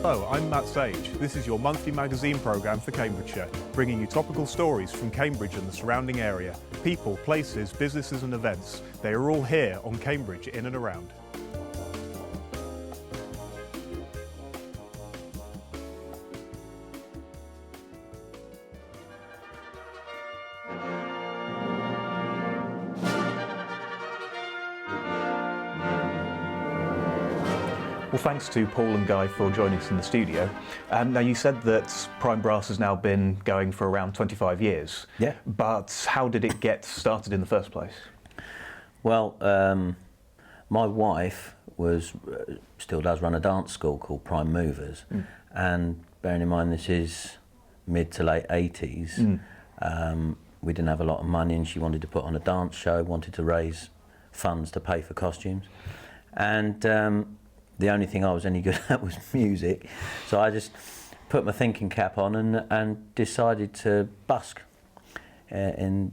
Hello, I'm Matt Sage. This is your monthly magazine programme for Cambridgeshire, bringing you topical stories from Cambridge and the surrounding area. People, places, businesses and events. They are all here on Cambridge in and around. Well, thanks to Paul and Guy for joining us in the studio. Now, you said that Prime Brass has now been going for around 25 years. Yeah. But how did it get started in the first place? Well, my wife still does run a dance school called Prime Movers, and bearing in mind this is mid to late 80s, we didn't have a lot of money, and she wanted to put on a dance show, wanted to raise funds to pay for costumes, and the only thing I was any good at was music, so I just put my thinking cap on and decided to busk in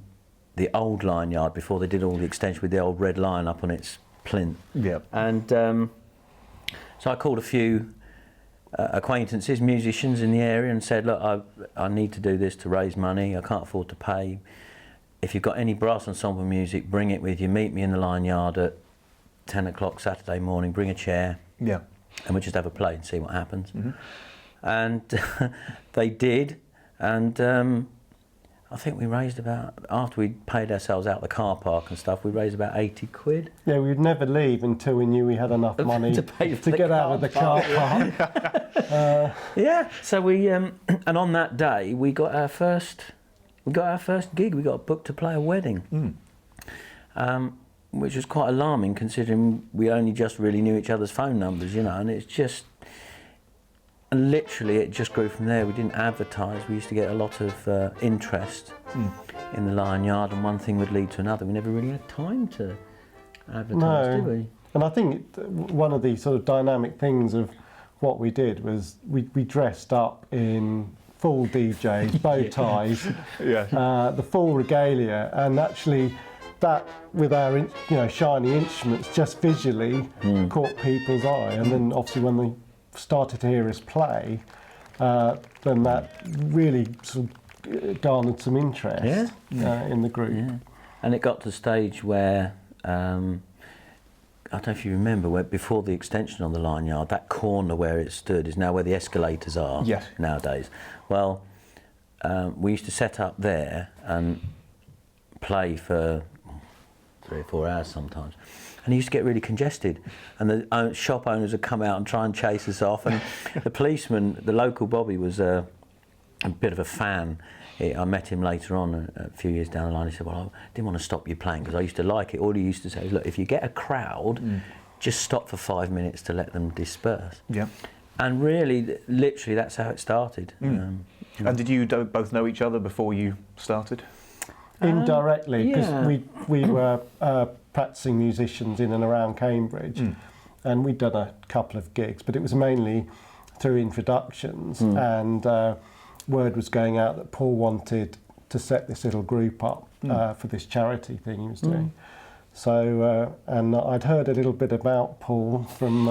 the old line yard before they did all the extension with the old red line up on its plinth. Yeah. And so I called a few acquaintances, musicians in the area, and said, look, I need to do this to raise money, I can't afford to pay. If you've got any brass ensemble music, bring it with you, meet me in the line yard at 10 o'clock Saturday morning, bring a chair. Yeah. And we'll just have a play and see what happens. And they did, and I think we raised about, after we'd paid ourselves out the car park and stuff, we raised about 80 quid. Yeah, we'd never leave until we knew we had enough money to pay for to get out of the car park. Yeah, so we, and on that day, we got our first gig. We got booked to play a wedding. Which was quite alarming considering we only just really knew each other's phone numbers, you know, and it's just, and literally it just grew from there. We didn't advertise, we used to get a lot of interest in the Lion Yard, and one thing would lead to another. We never really had time to advertise, did we? And I think one of the sort of dynamic things of what we did was we dressed up in full DJs, bow ties, the full regalia, and actually that, with our shiny instruments, just visually caught people's eye. And then obviously when they started to hear us play, then that really sort of garnered some interest in the group. Yeah. And it got to the stage where, I don't know if you remember, where before the extension on the Lion Yard, that corner where it stood is now where the escalators are nowadays. Well, we used to set up there and play for 3 or 4 hours sometimes, and it used to get really congested, and the shop owners would come out and try and chase us off, and the policeman, the local Bobby, was a bit of a fan. I met him later on, a few years down the line. He said, well, I didn't want to stop you playing because I used to like it. All he used to say is, look, if you get a crowd, just stop for 5 minutes to let them disperse. Yeah. And really, literally, that's how it started. And did you both know each other before you started? Indirectly, because we were practicing musicians in and around Cambridge, and we'd done a couple of gigs, but it was mainly through introductions, and word was going out that Paul wanted to set this little group up for this charity thing he was doing. So, and I'd heard a little bit about Paul from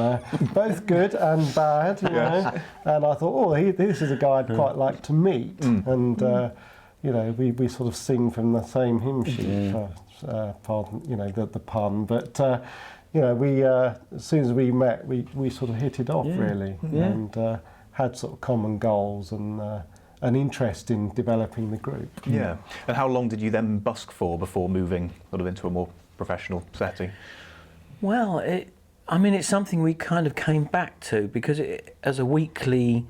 both good and bad, you know, and I thought, oh, this is a guy I'd quite like to meet, and you know, we sort of sing from the same hymn sheet, pardon, you know, the pun, but you know, we as soon as we met, we sort of hit it off really, and had sort of common goals and an interest in developing the group. Yeah. And how long did you then busk for before moving sort of into a more professional setting? Well, I mean, it's something we kind of came back to because as a weekly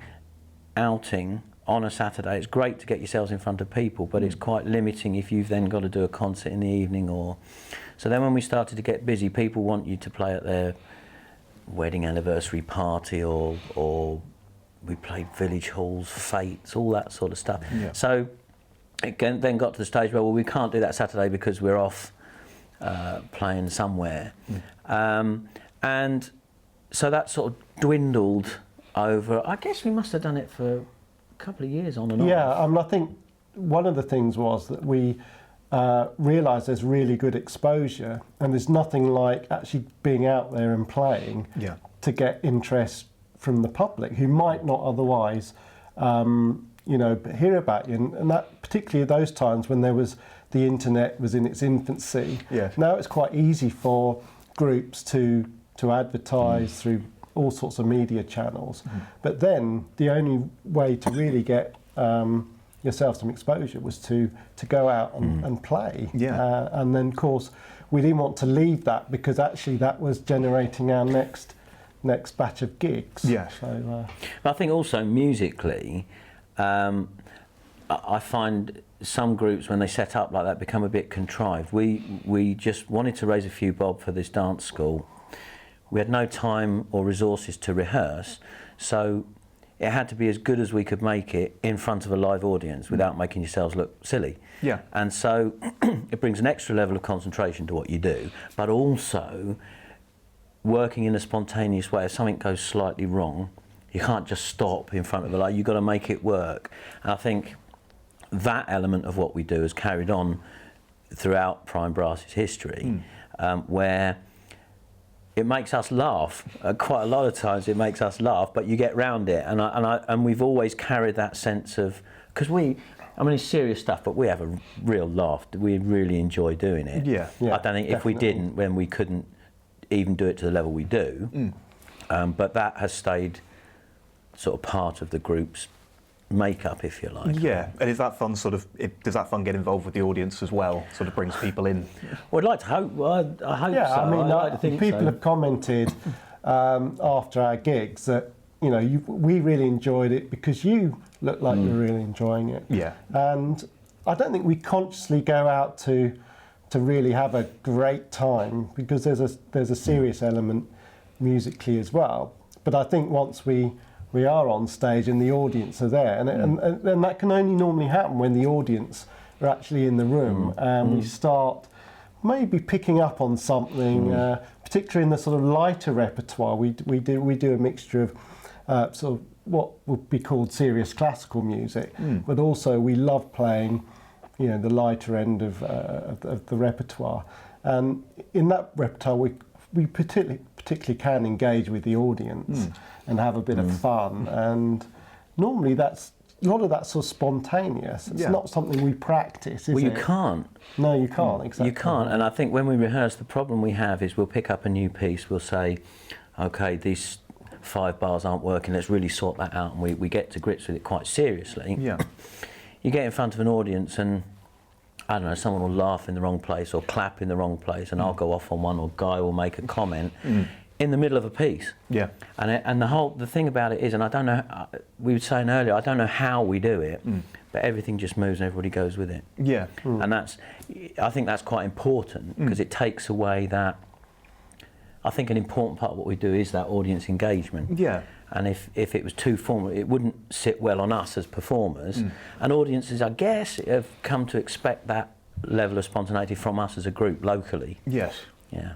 outing on a Saturday, it's great to get yourselves in front of people, but it's quite limiting if you've then got to do a concert in the evening. So then when we started to get busy, people want you to play at their wedding anniversary party, or we played village halls, fetes, all that sort of stuff. Yeah. So it then got to the stage where, well, we can't do that Saturday because we're off playing somewhere. And so that sort of dwindled over, I guess we must have done it for a couple of years on and off. Yeah, I think one of the things was that we realised there's really good exposure, and there's nothing like actually being out there and playing to get interest from the public who might not otherwise, you know, hear about you, and that particularly at those times when the internet was in its infancy. Yes. Now it's quite easy for groups to advertise through all sorts of media channels, but then the only way to really get yourself some exposure was to go out and play. Yeah. And then, of course, we didn't want to leave that because actually that was generating our next batch of gigs. Yeah. So, I think also musically, I find some groups when they set up like that become a bit contrived. We just wanted to raise a few bob for this dance school. We had no time or resources to rehearse, so it had to be as good as we could make it in front of a live audience without making yourselves look silly. Yeah. And so it brings an extra level of concentration to what you do, but also working in a spontaneous way. If something goes slightly wrong, you can't just stop in front of it. Like, you've got to make it work. And I think that element of what we do has carried on throughout Prime Brass's history, where it makes us laugh. Quite a lot of times it makes us laugh, but you get round it, and we've always carried that sense of, because it's serious stuff, but we have a real laugh. We really enjoy doing it. Yeah. I don't think if we didn't, when we couldn't even do it to the level we do, but that has stayed sort of part of the group's makeup, if you like. Yeah, and is that fun does that fun get involved with the audience as well? Sort of brings people in? Well, I'd like to hope. Well, I hope yeah, so. I mean, like to think people so. have commented after our gigs that, you know, we really enjoyed it because you look like you're really enjoying it. Yeah. And I don't think we consciously go out to really have a great time, because there's a serious element musically as well. But I think once we are on stage and the audience are there, and that can only normally happen when the audience are actually in the room, and we start maybe picking up on something, particularly in the sort of lighter repertoire. We do a mixture of sort of what would be called serious classical music, but also we love playing, you know, the lighter end of the repertoire. And in that repertoire, we particularly can engage with the audience and have a bit of fun. And normally that's a lot of that's sort of spontaneous. It's not something we practice, is it? Well, you can't. No, you can't. Exactly. You can't. And I think when we rehearse, the problem we have is we'll pick up a new piece. We'll say, okay, these 5 bars aren't working. Let's really sort that out. And we get to grips with it quite seriously. Yeah. You get in front of an audience and, I don't know, someone will laugh in the wrong place or clap in the wrong place, and I'll go off on one, or Guy will make a comment in the middle of a piece. Yeah. And the thing about it is, and I don't know, we were saying earlier, I don't know how we do it, but everything just moves and everybody goes with it. Yeah. And I think that's quite important, because it takes away that. I think an important part of what we do is that audience engagement. Yeah. And if it was too formal, it wouldn't sit well on us as performers. And audiences, I guess, have come to expect that level of spontaneity from us as a group locally. Yes. Yeah.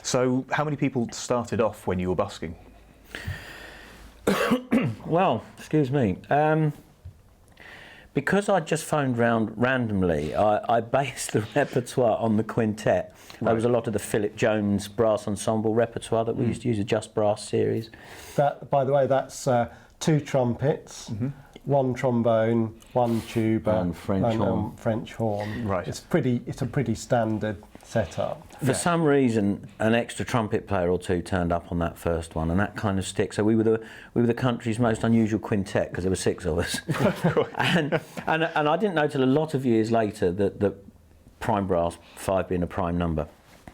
So how many people started off when you were busking? Well, excuse me. Because I just phoned round randomly, I based the repertoire on the quintet. Right. There was a lot of the Philip Jones brass ensemble repertoire that we used to use, a Just Brass series. That, by the way, that's 2 trumpets, 1 trombone, 1 tuba, And French horn. French horn. Right. It's a pretty standard setup. For some reason, an extra trumpet player or 2 turned up on that first one, and that kind of sticks. So we were the country's most unusual quintet, because there were 6 of us. and I didn't know till a lot of years later that prime brass, 5 being a prime number,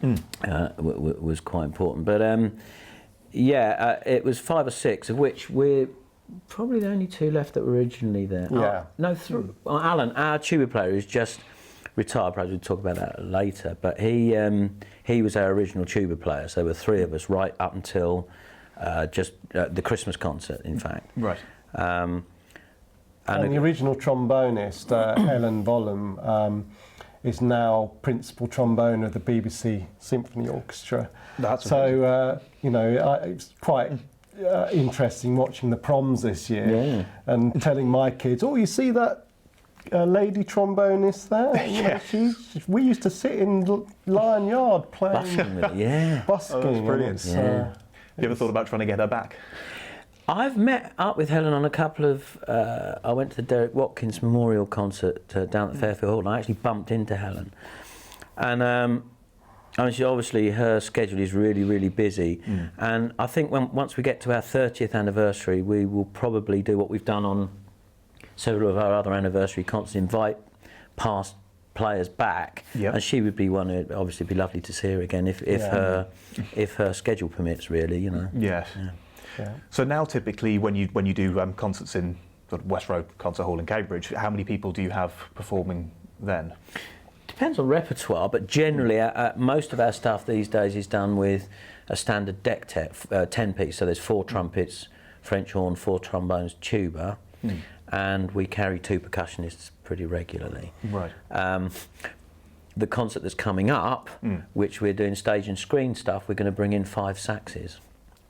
was quite important. But it was 5 or 6, of which we're probably the only 2 left that were originally there. Yeah. Alan, our tuba player, is just retired. Perhaps we'll talk about that later. But he was our original tuba player. So there were 3 of us right up until just the Christmas concert, in fact. Right. And the original trombonist, Helen Vollum, is now principal trombone of the BBC Symphony Orchestra. That's so. It's quite interesting watching the proms this year and telling my kids, "Oh, you see that lady trombonist there? You know, we used to sit in Lion Yard playing busking with it, busking." Oh, that's brilliant. You ever thought about trying to get her back? I've met up with Helen on a couple of. I went to the Derek Watkins Memorial concert down at Fairfield Hall, and I actually bumped into Helen. And I mean, she obviously, her schedule is really, really busy. And I think once we get to our 30th anniversary, we will probably do what we've done on several of our other anniversary concerts, invite past players back. And she would be one. It'd obviously be lovely to see her again if her schedule permits, really. You know. Yes. Yeah. So now, typically, when you do concerts in sort of West Road Concert Hall in Cambridge, how many people do you have performing then? Depends on repertoire, but generally most of our stuff these days is done with a standard deck 10-piece. So there's 4 trumpets, French horn, 4 trombones, tuba, and we carry 2 percussionists pretty regularly. Right. The concert that's coming up, which we're doing stage and screen stuff, we're going to bring in 5 saxes.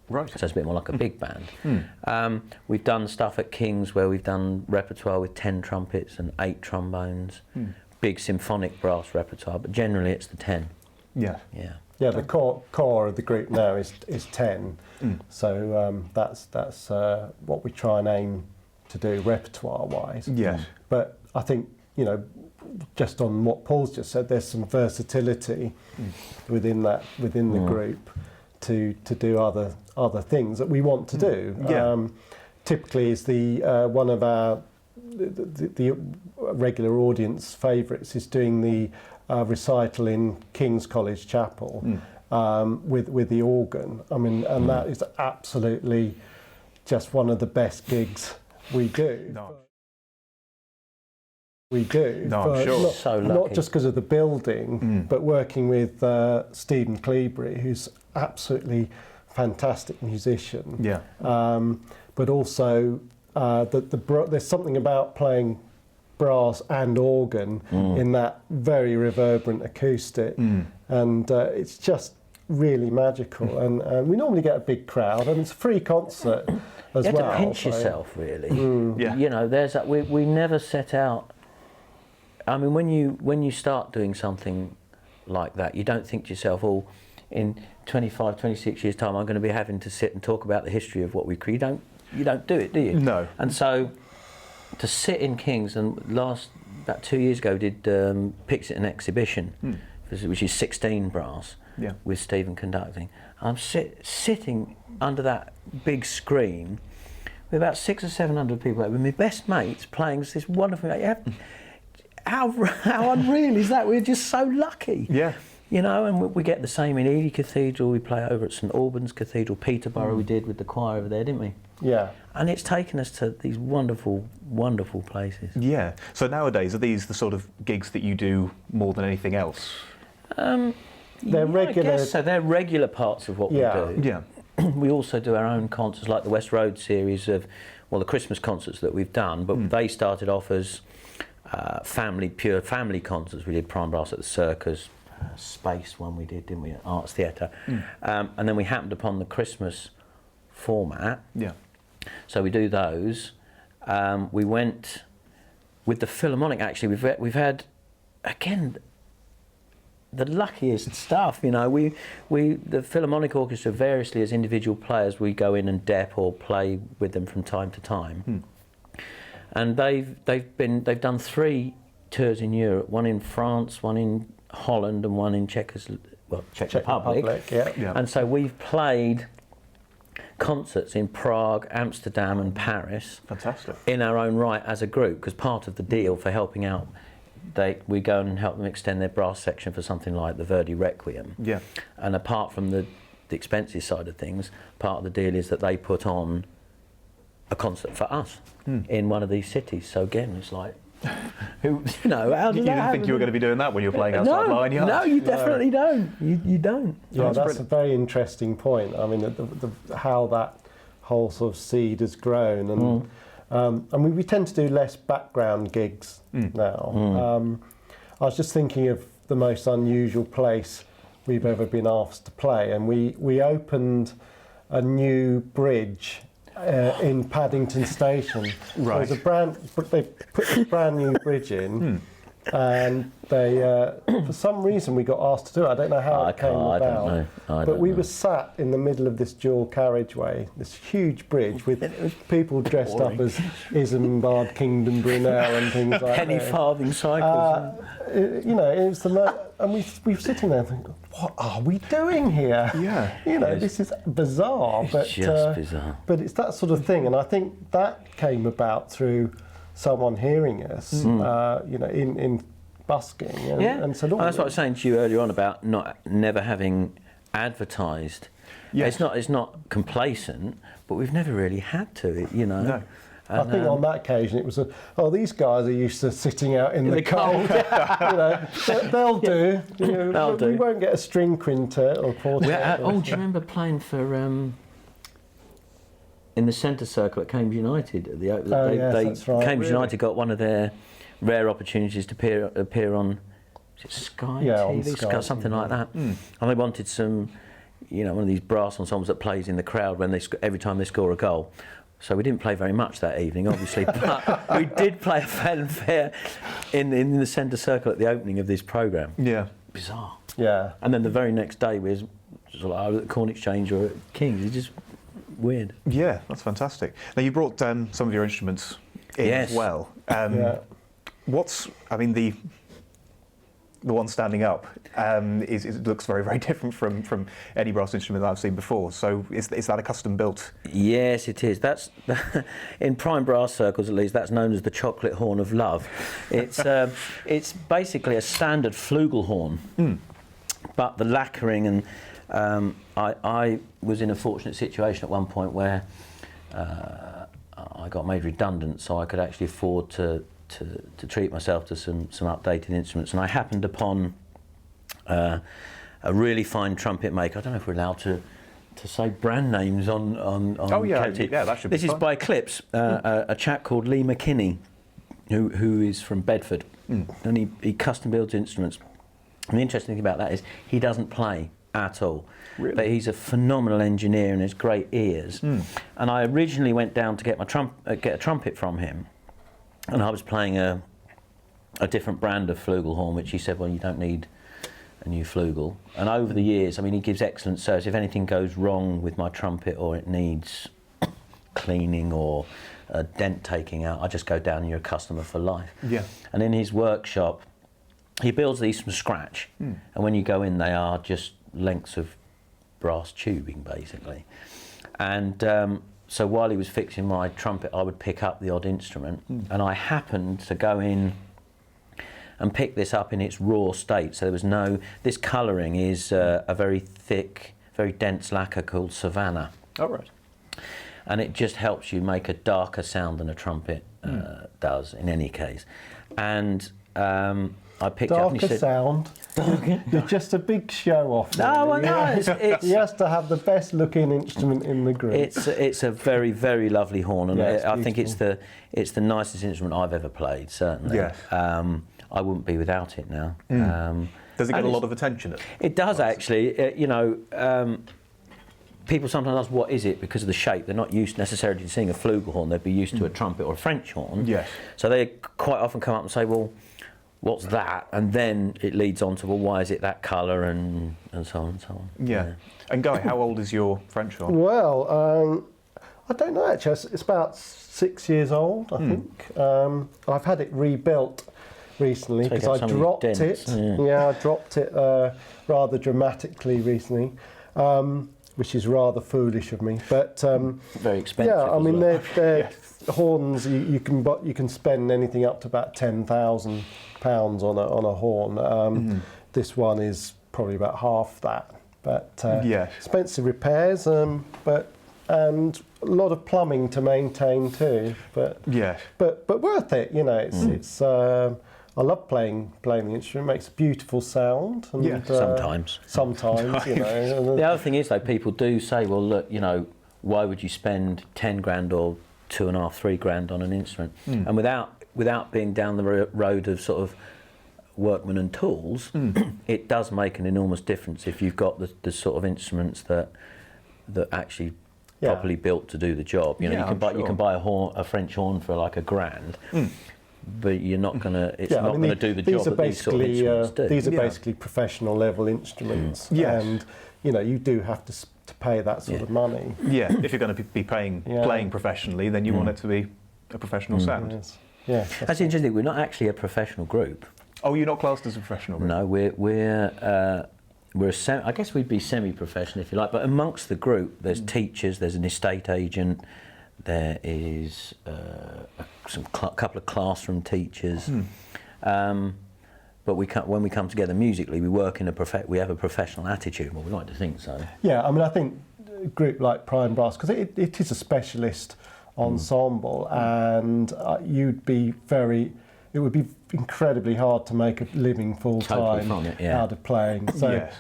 Right. So it's a bit more like a big band. We've done stuff at King's where we've done repertoire with 10 trumpets and 8 trombones, big symphonic brass repertoire, but generally it's the 10. Yeah. Yeah. Yeah, the core of the group now is 10. So that's what we try and aim to do repertoire-wise. Yes. But I think, you know, just on what Paul's just said, there's some versatility within the group to do other things that we want to do. Yeah. Typically, is the one of our the regular audience favourites is doing the recital in King's College Chapel with the organ. I mean, and that is absolutely just one of the best gigs we do. No. We do. No, I'm sure. So lucky. Not just because of the building, but working with Stephen Clebury, who's absolutely fantastic musician. Yeah. But also there's something about playing brass and organ in that very reverberant acoustic, and it's just really magical. And we normally get a big crowd, and it's a free concert as well. You have to pinch yourself, really. Yeah. You know, there's that. We never set out. I mean, when you start doing something like that, you don't think to yourself, "Oh, in 25, 26 years' time, I'm going to be having to sit and talk about the history of what we create." You don't do it, do you? No. And so, to sit in King's, and about 2 years ago, did Pixit an exhibition, which is 16 brass, with Stephen conducting. I'm sitting under that big screen with about 600 or 700 people, with my best mates playing this wonderful. How unreal is that? We're just so lucky. Yeah. You know, and we get the same in Ely Cathedral. We play over at St Albans Cathedral, Peterborough. We did with the choir over there, didn't we? Yeah. And it's taken us to these wonderful, wonderful places. Yeah. So nowadays, are these the sort of gigs that you do more than anything else? They're regular. I guess so. They're regular parts of what we do. Yeah. We also do our own concerts, like the West Road series of, the Christmas concerts that we've done. But they started off as pure family concerts. We did Prime Brass at the Circus. Space one we did, didn't we, at Arts Theatre, and then we happened upon the Christmas format. Yeah. So we do those. We went with the Philharmonic. Actually, we've had again the luckiest stuff. You know, we the Philharmonic Orchestra variously as individual players. We go in and dep or play with them from time to time, and they've done 3 tours in Europe. One in France, one in Holland, and one in Czech Republic. Yeah. And so we've played concerts in Prague, Amsterdam and Paris. Fantastic. In our own right as a group, because part of the deal for helping out, we go and help them extend their brass section for something like the Verdi Requiem. Yeah. And apart from the expenses side of things, part of the deal is that they put on a concert for us in one of these cities. So again, it's like, how did You that didn't happen? think you were going to be doing that when you were playing outside Lion Yard? No, you definitely don't. You don't. Yeah, that's a very interesting point. I mean, how that whole sort of seed has grown, and we tend to do less background gigs now. I was just thinking of the most unusual place we've ever been asked to play, and we opened a new bridge in Paddington Station. Right. They put a brand new bridge in, and they, for some reason, we got asked to do it. I don't know how it came about. I don't know. But we were sat in the middle of this dual carriageway, this huge bridge with people dressed up as Isambard, Kingdom Brunel, and things like that. Penny farthing cycles. You know, it was and we were sitting there thinking, what are we doing here? Yeah. You know, this is bizarre. It's just bizarre. But it's that sort of thing, and I think that came about through someone hearing us, you know, in busking, and said, that's what I was saying to you earlier on about never having advertised. Yes. It's not complacent, but we've never really had to, you know. No. I think on that occasion it was, these guys are used to sitting out in the cold. You know, they'll do. You know, They'll do. We won't get a string quintet or quartet. Do you remember playing for in the centre circle at Cambridge United? That's right. Cambridge United got one of their rare opportunities to appear on, is it Sky on TV, Sky something TV. like that. And they wanted some, you know, one of these brass ensembles that plays in the crowd when every time they score a goal. So we didn't play very much that evening, obviously, but we did play a fanfare in the centre circle at the opening of this programme. Yeah. Bizarre. Yeah. And then the very next day we was sort of at the Corn Exchange or at King's. It's just weird. Yeah, that's fantastic. Now you brought some of your instruments in as well. The one standing up it looks very, very different from any brass instrument that I've seen before. So is that a custom built? Yes, it is. That's in prime brass circles, at least. That's known as the chocolate horn of love. It's basically a standard flugelhorn, but the lacquering and I was in a fortunate situation at one point where I got made redundant, so I could actually afford to treat myself to some updated instruments, and I happened upon a really fine trumpet maker. I don't know if we're allowed to say brand names on Celtic. Yeah, that should be This is by Clips, a chap called Lee McKinney, who is from Bedford, and he custom builds instruments. And the interesting thing about that is he doesn't play at all. Really? But he's a phenomenal engineer and has great ears. And I originally went down to get a trumpet from him, and I was playing a different brand of flugelhorn, which he said, well, you don't need a new flugel. And over the years, I mean, he gives excellent service. If anything goes wrong with my trumpet or it needs cleaning or a dent taking out, I just go down and you're a customer for life. Yeah. And in his workshop, he builds these from scratch. And when you go in, they are just lengths of brass tubing, basically. And so while he was fixing my trumpet, I would pick up the odd instrument, and I happened to go in and pick this up in its raw state. So there was this colouring is a very thick, very dense lacquer called Savannah. Oh, right. And it just helps you make a darker sound than a trumpet does, in any case. And I picked up and he said, sound. You're just a big show off. No, really. no, it's he has to have the best looking instrument in the group. It's a very, very lovely horn, and Yeah, I think it's the nicest instrument I've ever played. Certainly. Yeah. I wouldn't be without it now. Does it get a lot of attention? It does actually. People sometimes ask, what is it? Because of the shape. They're not used necessarily to seeing a flugelhorn. They'd be used to a trumpet or a French horn. Yes. So they quite often come up and say, well, what's that? And then it leads on to, well, why is it that colour, and so on and so on. Yeah. And Guy, how old is your French horn? Well, I don't know actually. It's about 6 years old, I think. I've had it rebuilt recently because I dropped it. Yeah, I dropped it rather dramatically recently, which is rather foolish of me. But very expensive. Yeah, I mean well. they're horns. You can spend anything up to about £10,000 on a horn. This one is probably about half that. But expensive repairs, and a lot of plumbing to maintain too. But worth it. You know, it's. I love playing the instrument. It makes a beautiful sound. And, sometimes. Sometimes, you know. The other thing is, though, people do say, well, look, you know, why would you spend 10 grand or 2.5, 3 grand on an instrument? And without being down the road of sort of workmen and tools, it does make an enormous difference if you've got the sort of instruments that actually properly built to do the job. You know, you can buy a French horn for like £1,000. but you're not going to. It's not going to do the job that these sort of instruments do. These are basically professional level instruments, and you do have to pay that sort of money. Yeah, if you're going to be playing professionally, then you want it to be a professional sound. Yes. Yeah, that's interesting. We're not actually a professional group. Oh, you're not classed as a professional group? No, I guess we'd be semi-professional if you like. But amongst the group, there's teachers, there's an estate agent, there is couple of classroom teachers. But when we come together musically, we work in we have a professional attitude. Well, we like to think so. Yeah, I mean, I think a group like Prime Brass, because it is a specialist ensemble, and it would be incredibly hard to make a living full time out of playing.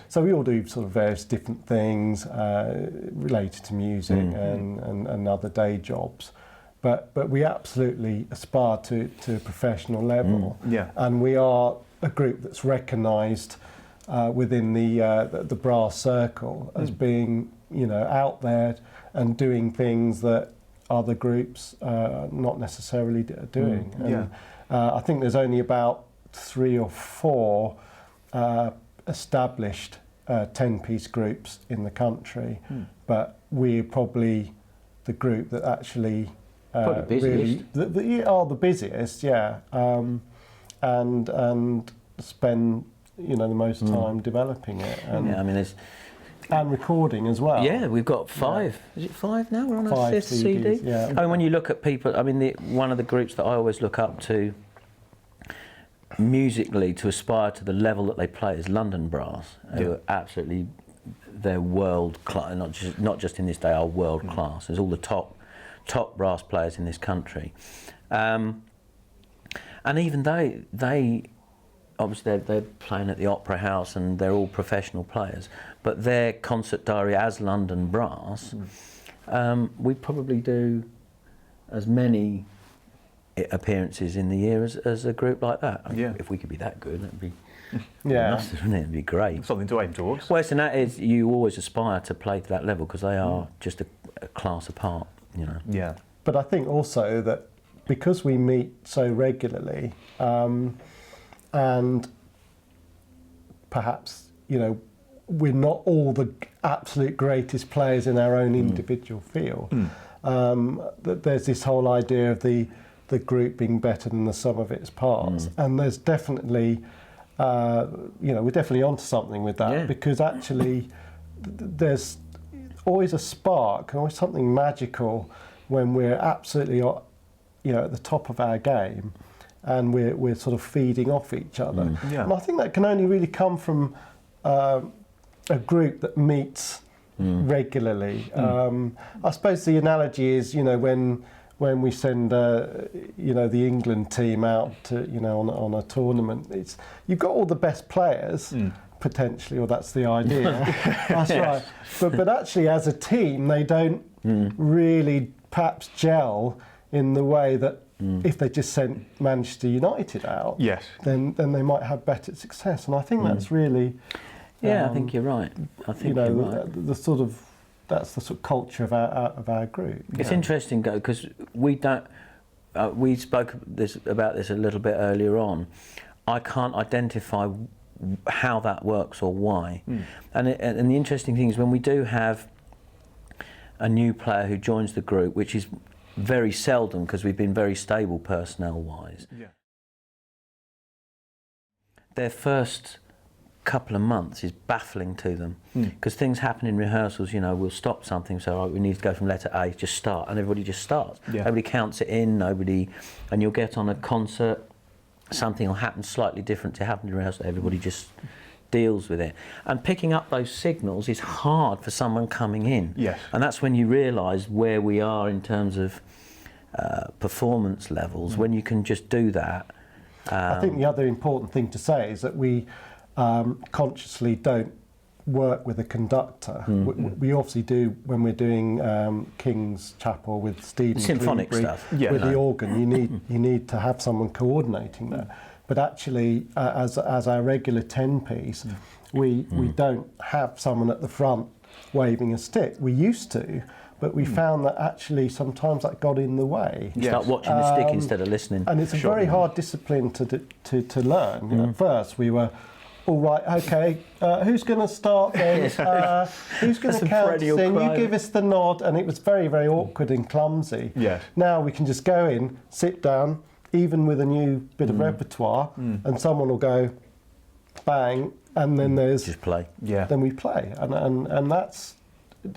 So we all do sort of various different things related to music and other day jobs. But we absolutely aspire to a professional level, and we are a group that's recognised within the brass circle as being out there and doing things that other groups not necessarily doing. I think there's only about 3 or 4 established 10-piece groups in the country, but we're probably the group that actually busiest. really are the busiest, and spend the most time developing it. And recording as well. Yeah, we've got 5. Is it 5 now? We're on our 5th CDs, CD. I mean, when you look at people, I mean, one of the groups that I always look up to musically to aspire to the level that they play is London Brass, who are absolutely, they're world class. Not just in this day, are world class. There's all the top brass players in this country, and even they obviously they're playing at the Opera House and they're all professional players, but their concert diary as London Brass, we probably do as many appearances in the year as a group like that. If we could be that good, that'd be it'd be great. Something to aim towards. Well, and that is, you always aspire to play to that level because they are just a class apart, Yeah. But I think also that because we meet so regularly, and perhaps we're not all the absolute greatest players in our own individual field. That there's this whole idea of the group being better than the sum of its parts, and there's definitely, we're definitely onto something with that, because actually there's always a spark, always something magical when we're absolutely, at the top of our game, and we're sort of feeding off each other. And I think that can only really come from a group that meets regularly. I suppose the analogy is, when we send the England team out to on a tournament, you've got all the best players potentially, or that's the idea. That's right. But actually, as a team, they don't really perhaps gel in the way that if they just sent Manchester United out, then they might have better success. And I think that's really I think you're right. I think you're right. The sort of that's the sort of culture of our group. It's interesting, because we don't. We spoke about this a little bit earlier on. I can't identify how that works or why. And the interesting thing is when we do have a new player who joins the group, which is very seldom because we've been very stable personnel-wise. Their first couple of months is baffling to them because things happen in rehearsals. We'll stop something, so we need to go from letter A, just start, and everybody just starts. Nobody counts it in, and you'll get on a concert, something will happen slightly different to happen in rehearsal. Everybody just deals with it, and picking up those signals is hard for someone coming in. And that's when you realise where we are in terms of performance levels, when you can just do that. I think the other important thing to say is that we consciously don't work with a conductor. We obviously do when we're doing King's Chapel with Stephen symphonic Cleobury, stuff with the organ. You need to have someone coordinating that. But actually, as our regular 10-piece, we don't have someone at the front waving a stick. We used to, but we found that actually sometimes that got in the way. You start watching the stick instead of listening. And it's a very hard discipline to learn. You know, at first we were, all right, okay, who's going to start then? Who's going to count us in? You give us the nod. And it was very, very awkward and clumsy. Yes. Now we can just go in, sit down, even with a new bit of repertoire, and someone will go, bang, and then there's... Just play. Yeah. Then we play. And that's...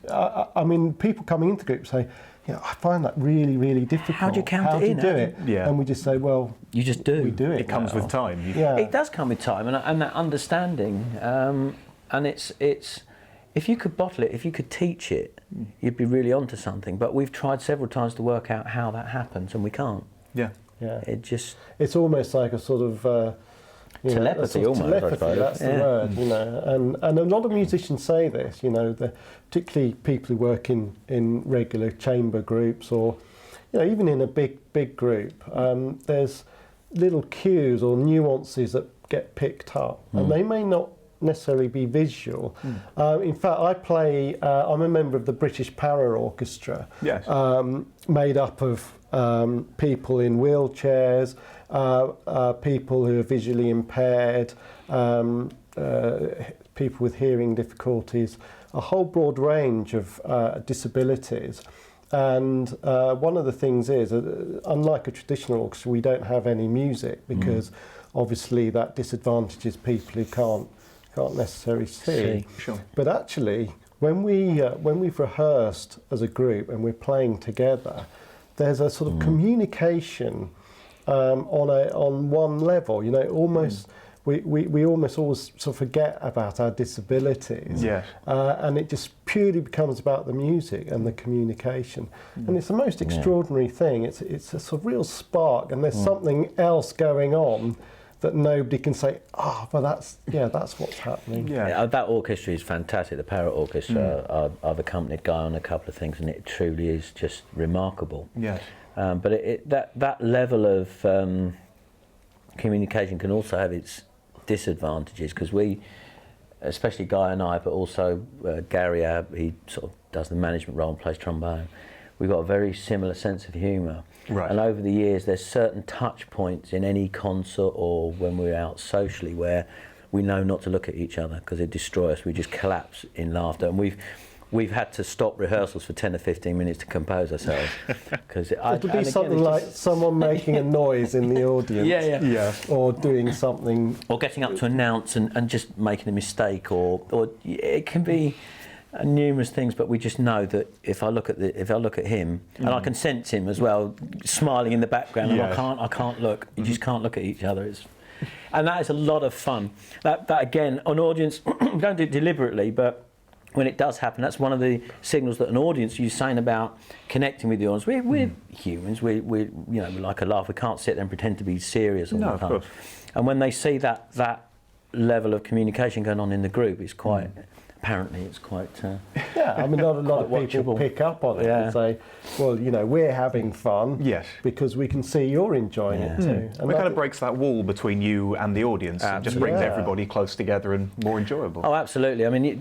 I mean, people coming into groups say, I find that really, really difficult. How do you count it in? How do you do it? Yeah. And we just say, well... You just do. We do it. It comes with time. It does come with time, and that understanding. And it's if you could bottle it, if you could teach it, you'd be really onto something. But we've tried several times to work out how that happens, and we can't. Yeah. Yeah. It's almost like a sort of... telepathy, almost. Telepathy, that's the word, you know. And a lot of musicians say this, you know, particularly people who work in regular chamber groups, or, you know, even in a big group. There's little cues or nuances that get picked up, and they may not necessarily be visual. In fact, I'm a member of the British Para Orchestra, Yes. made up of people in wheelchairs, people who are visually impaired, people with hearing difficulties, a whole broad range of disabilities. And one of the things is, unlike a traditional orchestra, we don't have any music because obviously that disadvantages people who can't necessarily see. Sure. But actually, when we've rehearsed as a group and we're playing together, there's a sort of communication on one level. You know, almost we almost always sort of forget about our disabilities. Yes. And it just purely becomes about the music and the communication. And it's the most extraordinary thing. It's a sort of real spark, and there's something else going on that nobody can say, well, that's what's happening. Yeah. That orchestra is fantastic. The Para Orchestra, I've accompanied Guy on a couple of things, and it truly is just remarkable. Yes. But that level of communication can also have its disadvantages, because we, especially Guy and I, but also Gary, he sort of does the management role and plays trombone, we've got a very similar sense of humour. Right. And over the years, there's certain touch points in any concert or when we're out socially where we know not to look at each other because it destroys us. We just collapse in laughter, and we've had to stop rehearsals for 10 or 15 minutes to compose ourselves. Because it'll be something like someone making a noise in the audience. Yeah. Or doing something. Or getting up to announce and just making a mistake, or it can be numerous things, but we just know that if I look at him, and I can sense him as well, smiling in the background, and I can't look. You just can't look at each other. And that is a lot of fun. That again, an audience, we don't do it deliberately, but when it does happen, that's one of the signals that an audience, you're saying about connecting with the audience. We're humans. We like a laugh. We can't sit there and pretend to be serious all the time. Of course. And when they see that level of communication going on in the group, it's quite. Apparently, it's quite. I mean, not a lot of people pick up on it and say, "Well, you know, we're having fun, because we can see you're enjoying it too." And it kind of breaks that wall between you and the audience. And just brings everybody close together and more enjoyable. Oh, absolutely. I mean,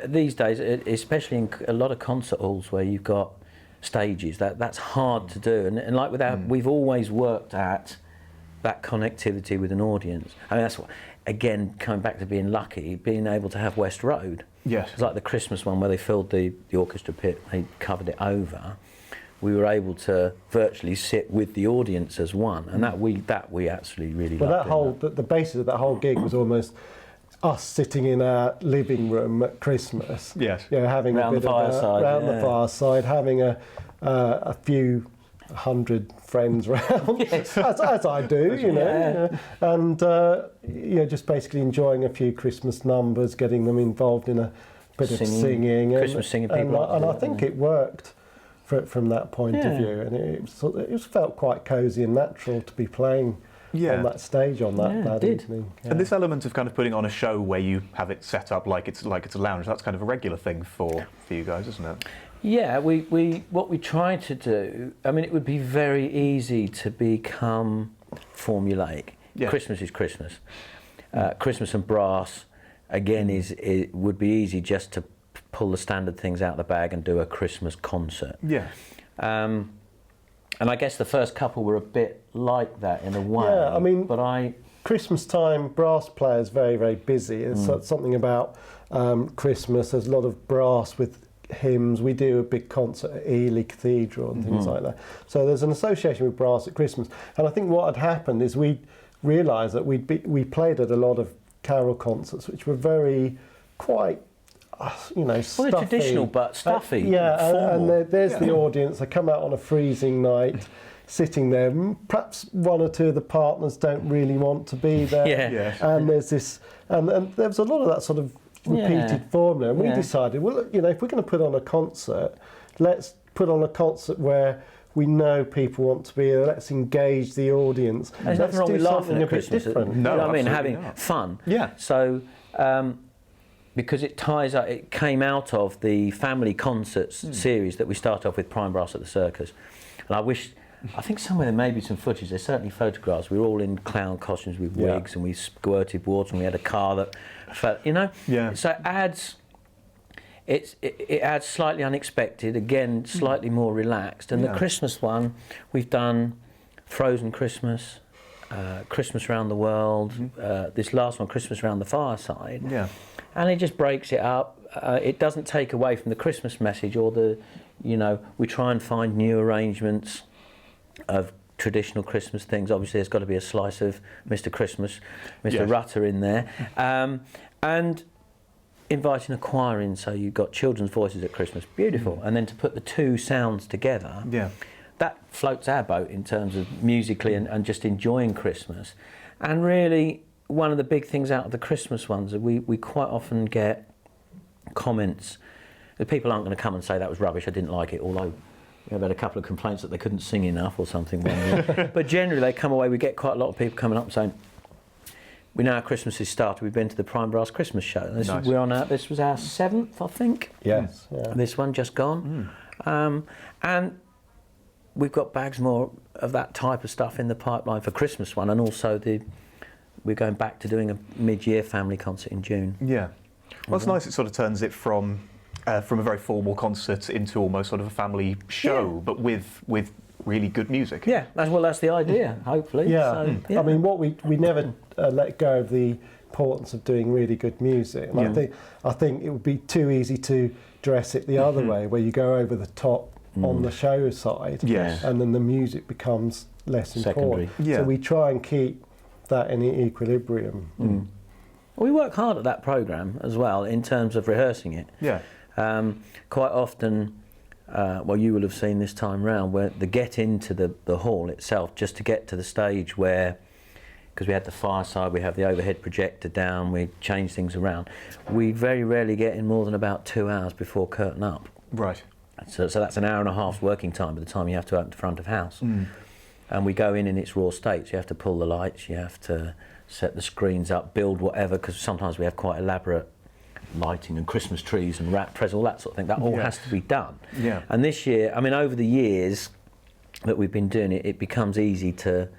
these days, especially in a lot of concert halls where you've got stages, that's hard to do. And like with we've always worked at that connectivity with an audience. I mean, that's what. Again, coming back to being lucky, being able to have West Road. Yes. It's like the Christmas one where they filled the orchestra pit, they covered it over. We were able to virtually sit with the audience as one, and that we actually really loved. Well, the basis of that whole gig was almost us sitting in our living room at Christmas. Yes. You know, having round a bit of the fireside, having a few 100 friends round, as I do, you know, and just basically enjoying a few Christmas numbers, getting them involved in a bit of singing, Christmas singing people, and I think it worked from that point of view, and it felt quite cosy and natural to be playing on that stage on that evening. Yeah. And this element of kind of putting on a show where you have it set up like it's a lounge, that's kind of a regular thing for you guys, isn't it? Yeah, what we try to do, I mean, it would be very easy to become formulaic. Yeah. Christmas is Christmas. Christmas and brass, again, it would be easy just to pull the standard things out of the bag and do a Christmas concert. Yeah. And I guess the first couple were a bit like that in a way. Yeah, I mean, but Christmas time, brass players very, very busy. It's something about Christmas. There's a lot of brass with hymns. We do a big concert at Ely Cathedral and things like that. So there's an association with brass at Christmas. And I think what had happened is we realised that we played at a lot of carol concerts, which were quite, stuffy. Well, they're traditional but stuffy. And there's the audience. They come out on a freezing night, sitting there. Perhaps one or two of the partners don't really want to be there. And there's this, and there was a lot of that sort of repeated formula. And we decided, well, if we're going to put on a concert, let's put on a concert where we know people want to be there. Let's engage the audience. There's nothing wrong with laughing at Christmas. Different. No, you know what I mean? Having fun. Yeah. So, because it ties up, it came out of the family concerts series that we started off with Prime Brass at the Circus. And I think somewhere there may be some footage, there's certainly photographs. We were all in clown costumes with wigs and we squirted water and we had a car that felt, So it adds slightly unexpected, again, slightly more relaxed. And the Christmas one, we've done Frozen Christmas, Christmas Around the World, this last one, Christmas Around the Fireside. Yeah. And it just breaks it up. It doesn't take away from the Christmas message or we try and find new arrangements of traditional Christmas things. Obviously, there's got to be a slice of Mr. Christmas, Mr. Rutter in there. And inviting a choir in, so you've got children's voices at Christmas, beautiful. And then to put the two sounds together, that floats our boat in terms of musically and just enjoying Christmas. And really, one of the big things out of the Christmas ones, we quite often get comments. The people aren't going to come and say that was rubbish, I didn't like it, although we've had a couple of complaints that they couldn't sing enough or something one year. But generally they come away, we get quite a lot of people coming up saying, we know our Christmas has started, we've been to the Prime Brass Christmas show. This was our 7th, I think. Yes. Yeah. This one just gone. And we've got bags more of that type of stuff in the pipeline for Christmas one, and also we're going back to doing a mid-year family concert in June. Yeah. Well, it's nice it sort of turns it from a very formal concert into almost sort of a family show, but with really good music. Yeah, that's the idea, hopefully. Yeah. I mean, we never let go of the importance of doing really good music. And I think it would be too easy to dress it the other way, where you go over the top on the show side, and then the music becomes less important. Yeah. So we try and keep that in equilibrium. We work hard at that programme as well in terms of rehearsing it. Yeah. Quite often, you will have seen this time round, where the get into the hall itself, just to get to the stage where, because we had the fireside, we have the overhead projector down, we change things around, we very rarely get in more than about 2 hours before curtain up. Right. So that's an hour and a half working time by the time you have to open the front of house. And we go in its raw state, so you have to pull the lights, you have to set the screens up, build whatever, because sometimes we have quite elaborate lighting and Christmas trees and rat trays, all that sort of thing. That all has to be done. Yeah. And this year, I mean, over the years that we've been doing it, it becomes easier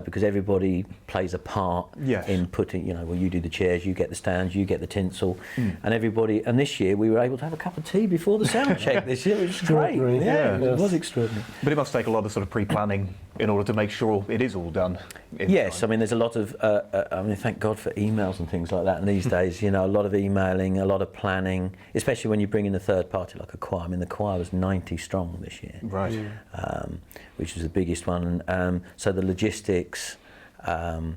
because everybody plays a part in putting, you do the chairs, you get the stands, you get the tinsel, and everybody. And this year we were able to have a cup of tea before the sound check. This year, which was great. It was extraordinary. But it must take a lot of sort of pre-planning in order to make sure it is all done. Yes, time. I mean, there's a lot of. Thank God for emails and things like that. And these days, a lot of emailing, a lot of planning, especially when you bring in a third party like a choir. I mean, the choir was 90 strong this year, right? Which was the biggest one. So the logistics, the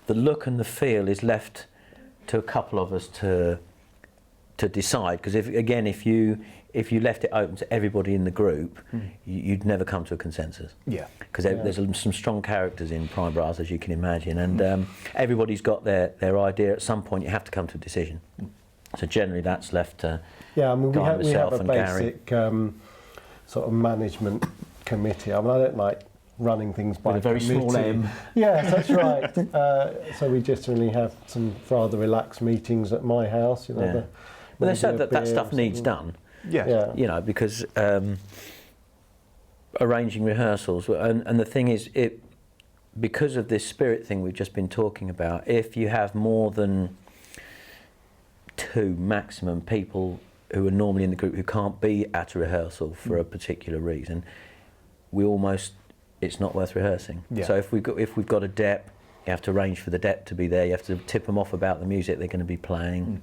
look and the feel is left to a couple of us to decide. Because if you left it open to everybody in the group, you'd never come to a consensus. Yeah. Because there's some strong characters in Prime Brass, as you can imagine, and everybody's got their idea. At some point, you have to come to a decision. So generally, that's left to we have a basic sort of management committee. I mean, I don't like running things by a very committee. Small M. Yes, that's right. So we generally have some rather relaxed meetings at my house. But they said that stuff needs done. Yeah. Because arranging rehearsals, and the thing is, because of this spirit thing we've just been talking about, if you have more than 2 maximum people who are normally in the group who can't be at a rehearsal for a particular reason, it's not worth rehearsing. Yeah. So if we've got a dep, you have to arrange for the dep to be there. You have to tip them off about the music they're going to be playing.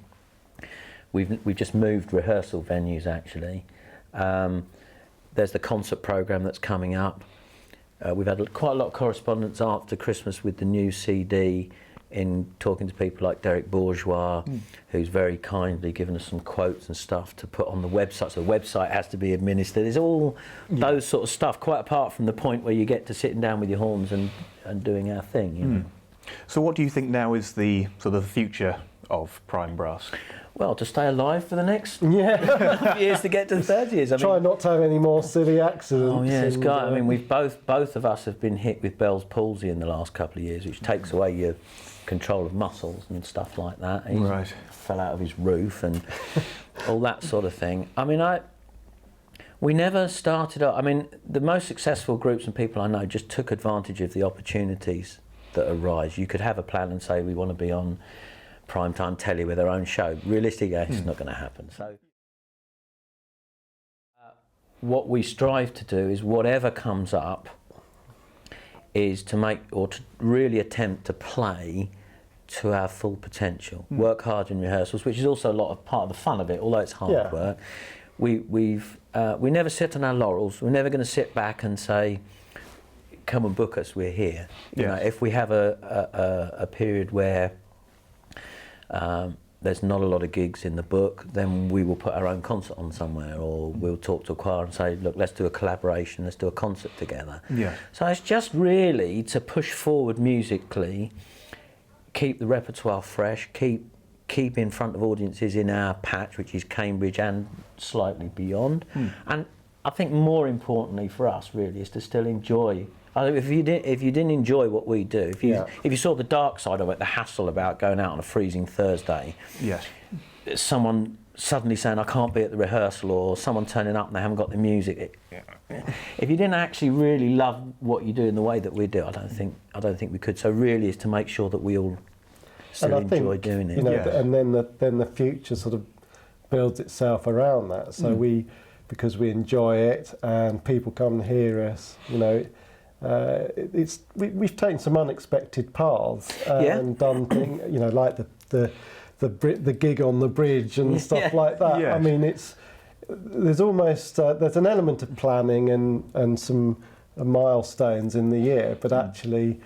We've just moved rehearsal venues actually. There's the concert program that's coming up. We've had quite a lot of correspondence after Christmas with the new CD, in talking to people like Derek Bourgeois, who's very kindly given us some quotes and stuff to put on the website. So the website has to be administered. There's all those sort of stuff, quite apart from the point where you get to sitting down with your horns and doing our thing. You know? So what do you think now is the sort of future of Prime Brass? Well, to stay alive for the next years to get to the 30 years. Try not to have any more silly accidents. Oh yeah, I mean, we've both of us have been hit with Bell's palsy in the last couple of years, which takes away your control of muscles and stuff like that. He fell out of his roof and all that sort of thing. I mean, we never started up. I mean, the most successful groups and people I know just took advantage of the opportunities that arise. You could have a plan and say we want to be on primetime telly with our own show. Realistically, it's not going to happen. So what we strive to do is whatever comes up is to make, or to really attempt to play to our full potential. Work hard in rehearsals, which is also a lot of part of the fun of it, although it's hard work. We never sit on our laurels. We're never going to sit back and say, come and book us, we're here. You know, if we have a period where there's not a lot of gigs in the book, then we will put our own concert on somewhere, or we'll talk to a choir and say, look, let's do a collaboration, let's do a concert together. So it's just really to push forward musically, keep the repertoire fresh, keep in front of audiences in our patch, which is Cambridge and slightly beyond. And I think more importantly for us really is to still enjoy. If you didn't enjoy what we do, if you saw the dark side of it, the hassle about going out on a freezing Thursday, someone suddenly saying I can't be at the rehearsal, or someone turning up and they haven't got the music. If you didn't actually really love what you do in the way that we do, I don't think we could. So really, is to make sure that we all still enjoy doing it. You know, and then the future sort of builds itself around that. So because we enjoy it and people come and hear us, you know. We've taken some unexpected paths and done things, you know, like the gig on the bridge and stuff like that. I mean, there's almost there's an element of planning and some milestones in the year, but actually,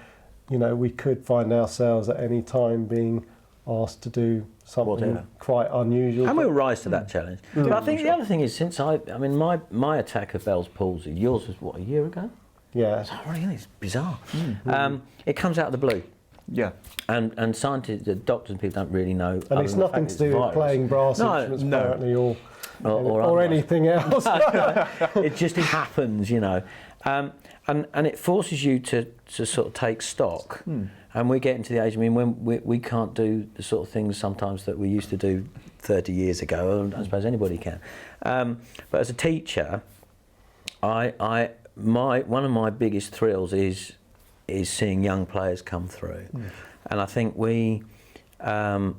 you know, we could find ourselves at any time being asked to do something quite unusual. And we'll rise to that challenge. But I think the other thing is, since I mean, my attack of Bell's palsy, yours was what, a year ago? Yeah. It's bizarre. It comes out of the blue. And scientists, the doctors and people don't really know. And it's nothing to do with playing brass instruments, apparently, or anything else. It just happens, you know. And it forces you to sort of take stock. And we're getting to the age, I mean, when we can't do the sort of things sometimes that we used to do 30 years ago, and I suppose anybody can. But as a teacher, one of my biggest thrills is seeing young players come through, and I think we're not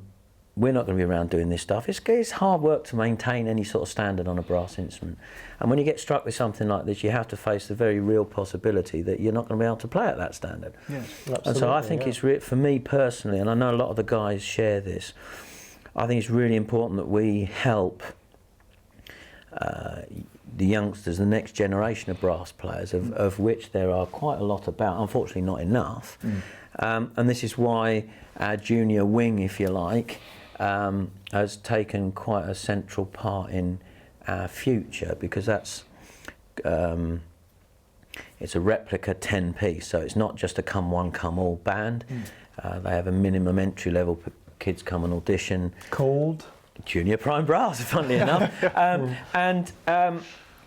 going to be around doing this stuff. It's hard work to maintain any sort of standard on a brass instrument, and when you get struck with something like this, you have to face the very real possibility that you're not going to be able to play at that standard. And so I think it's for me personally, and I know a lot of the guys share this, I think it's really important that we help the youngsters, the next generation of brass players, of which there are quite a lot about, unfortunately not enough. And this is why our junior wing, if you like, has taken quite a central part in our future, because that's it's a replica 10-piece, so it's not just a come one, come all band. They have a minimum entry level, kids come and audition. Called? Junior Prime Brass, funnily enough. And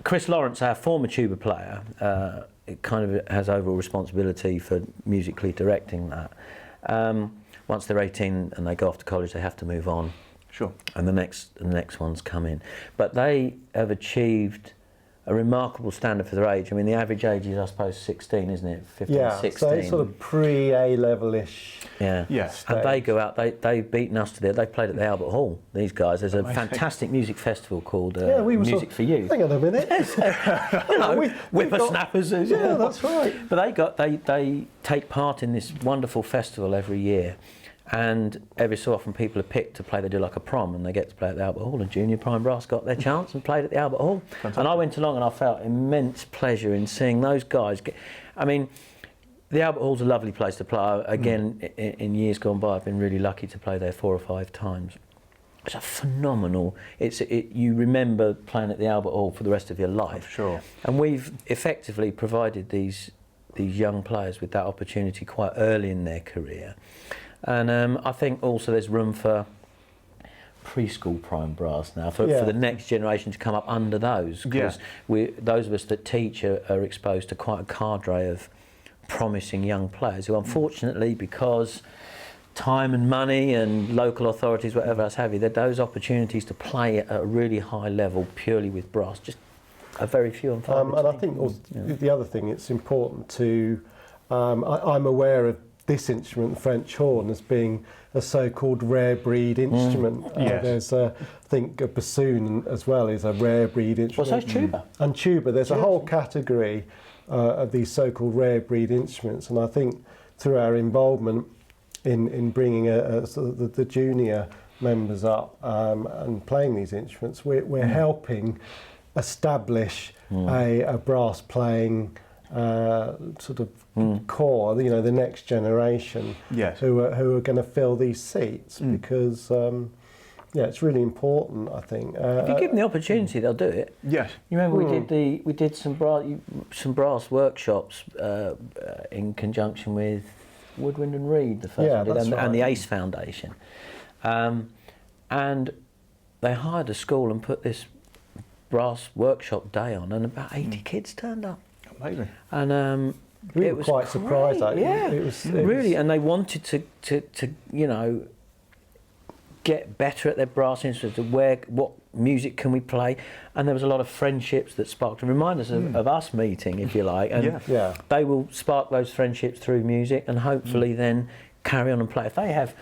Chris Lawrence, our former tuba player, it kind of has overall responsibility for musically directing that. Once they're 18 and they go off to college, they have to move on. And the next ones come in. But they have achieved a remarkable standard for their age. I mean, the average age is, I suppose, 16, isn't it? 15, yeah, 16. so it's sort of pre-A level-ish. Yeah. Yes. And they go out, they've beaten us to there. They played at the Albert Hall, these guys. There's a fantastic music festival called Music for You. Hang on a minute. You know, whippersnappers. Yeah, that's right. But they take part in this wonderful festival every year. And every so often people are picked to play. They do like a prom, and they get to play at the Albert Hall. And Junior Prime Brass got their chance and played at the Albert Hall. Fantastic. And I went along, and I felt immense pleasure in seeing those guys. I mean, the Albert Hall's a lovely place to play. Again, in years gone by, I've been really lucky to play there 4 or 5 times. It's a phenomenal. You remember playing at the Albert Hall for the rest of your life. Sure. And we've effectively provided these young players with that opportunity quite early in their career. And I think also there's room for preschool prime brass now for the next generation to come up under those, because those of us that teach are exposed to quite a cadre of promising young players who, unfortunately, because time and money and local authorities, whatever else have you, that those opportunities to play at a really high level purely with brass just are very few and far between. And I think also the other thing, it's important to, I'm aware of this instrument, the French horn, as being a so-called rare breed instrument. Yes. There's, I think, a bassoon as well is a rare breed instrument. Well, so's tuba. And tuba. There's a whole category of these so-called rare breed instruments, and I think through our involvement in bringing the junior members up and playing these instruments, we're helping establish a brass playing sort of core, you know, the next generation who are going to fill these seats, because it's really important, I think. If you give them the opportunity, they'll do it. Yes. You remember we did some brass workshops in conjunction with Woodwind and Reed, the first one did, and the Ace Foundation, and they hired a school and put this brass workshop day on, and about 80 kids turned up. Amazing. And we were quite surprised. Yeah, it was really, and they wanted to you know, get better at their brass instruments. What music can we play? And there was a lot of friendships that sparked, and remind us of us meeting, if you like. And they will spark those friendships through music, and hopefully then carry on and play. If they have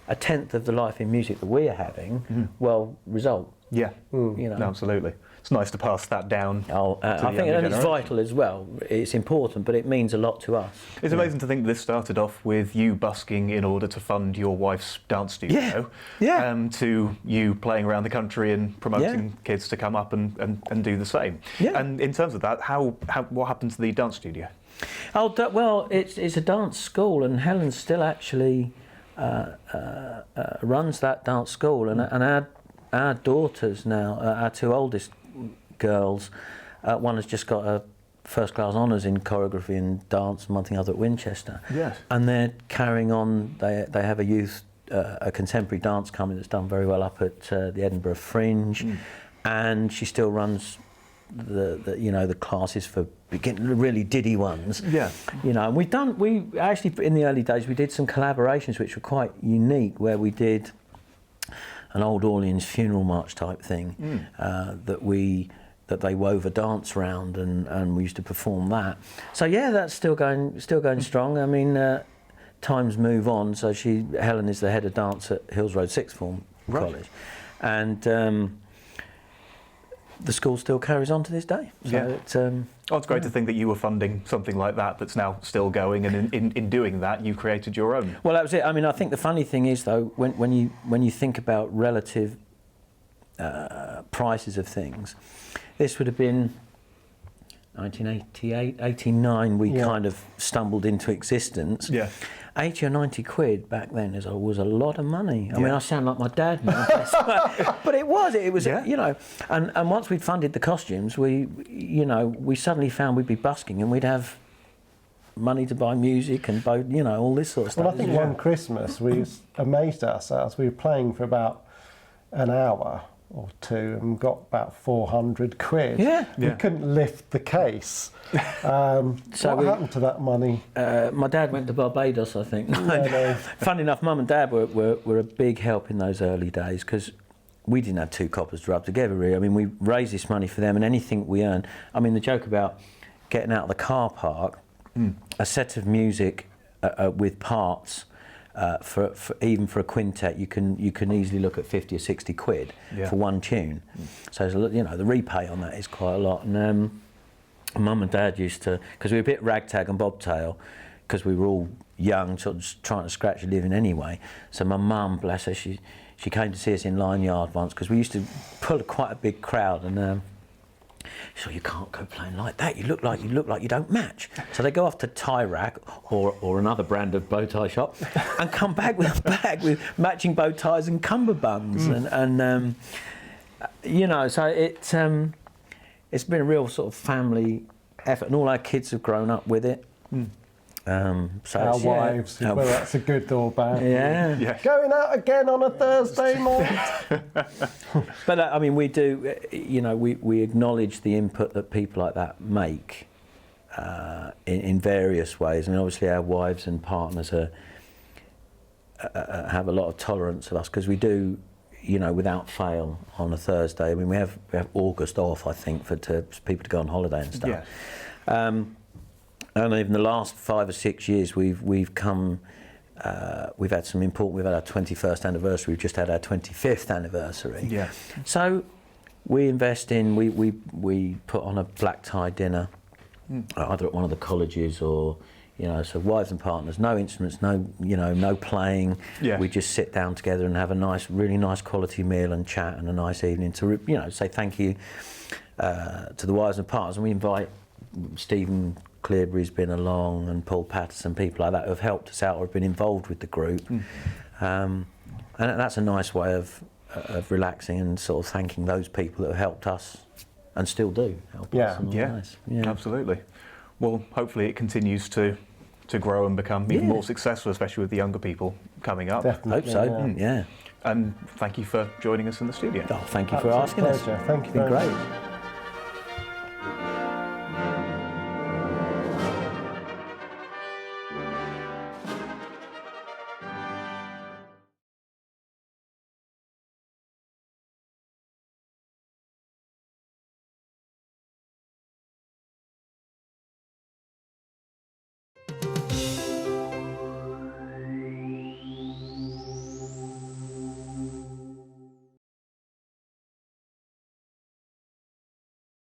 a tenth of the life in music that we're having, well, result. Yeah, you know. No, absolutely. It's nice to pass that down. I think it's vital as well. It's important, but it means a lot to us. It's amazing to think this started off with you busking in order to fund your wife's dance studio, to you playing around the country and promoting kids to come up and do the same. Yeah. And in terms of that, what happened to the dance studio? Well, it's a dance school, and Helen still actually runs that dance school, and our daughters now, our 2 oldest girls, one has just got a first class honours in choreography and dance and one thing other at Winchester. Yes. And they're carrying on. They have a youth, a contemporary dance company that's done very well up at the Edinburgh Fringe, and she still runs the classes for really diddy ones. Yeah. You know, and we actually in the early days we did some collaborations which were quite unique, where we did an Old Orleans funeral march type thing that they wove a dance round, and we used to perform that. So yeah, that's still going strong. I mean, times move on. So Helen is the head of dance at Hills Road Sixth Form College, and the school still carries on to this day. So it's great to think that you were funding something like that that's now still going, and in doing that, you created your own. Well, that was it. I mean, I think the funny thing is, though, when you think about relative prices of things, this would have been 1988, 89. We kind of stumbled into existence. Yeah. 80 or 90 quid back then was a lot of money. I mean, I sound like my dad now, but it was, you know. And once we'd funded the costumes, we suddenly found we'd be busking and we'd have money to buy music and buy, you know, all this sort of stuff. Well, I think one Christmas we amazed ourselves. We were playing for about an hour or 2 and got about 400 quid. Yeah. We couldn't lift the case. So what happened to that money? My dad went to Barbados, I think. Funny enough, Mum and Dad were a big help in those early days, because we didn't have two coppers to rub together, really. I mean, we raised this money for them, and anything we earn. I mean, the joke about getting out of the car park, a set of music with parts. For even for a quintet, you can easily look at 50 or 60 quid for one tune. So you know, the repay on that is quite a lot. And Mum and Dad used to, because we were a bit ragtag and bobtail, because we were all young, sort of just trying to scratch a living anyway. So my mum, bless her, she came to see us in Line Yard once, because we used to pull quite a big crowd, and so you can't go playing like that. You look like you don't match. So they go off to Tie Rack or another brand of bow tie shop, and come back with a bag with matching bow ties and cummerbunds, and you know. So it's been a real sort of family effort, and all our kids have grown up with it. So our wives, whether that's a good or bad. Yeah. Going out again on a Thursday morning. But I mean, we do, you know, we acknowledge the input that people like that make in various ways. I mean, obviously our wives and partners have a lot of tolerance of us, because we do, you know, without fail on a Thursday. I mean, we have August off, I think, for people to go on holiday and stuff. Yeah. And even the last 5 or 6 years, we've come. We've had some important. We've had our 21st anniversary. We've just had our 25th anniversary. Yeah. So we invest in. We put on a black tie dinner, either at one of the colleges or, you know. So wives and partners, no instruments, no playing. Yeah. We just sit down together and have a really nice quality meal and chat, and a nice evening to, you know, say thank you to the wives and partners. And we invite Stephen Clearbury's been along, and Paul Patterson, people like that who have helped us out or have been involved with the group. And that's a nice way of relaxing and sort of thanking those people that have helped us and still do help us. Yeah, absolutely. Well, hopefully it continues to grow and become even more successful, especially with the younger people coming up. Definitely, Hope so, yeah. And thank you for joining us in the studio. Oh, thank you for asking us. Thank you very much.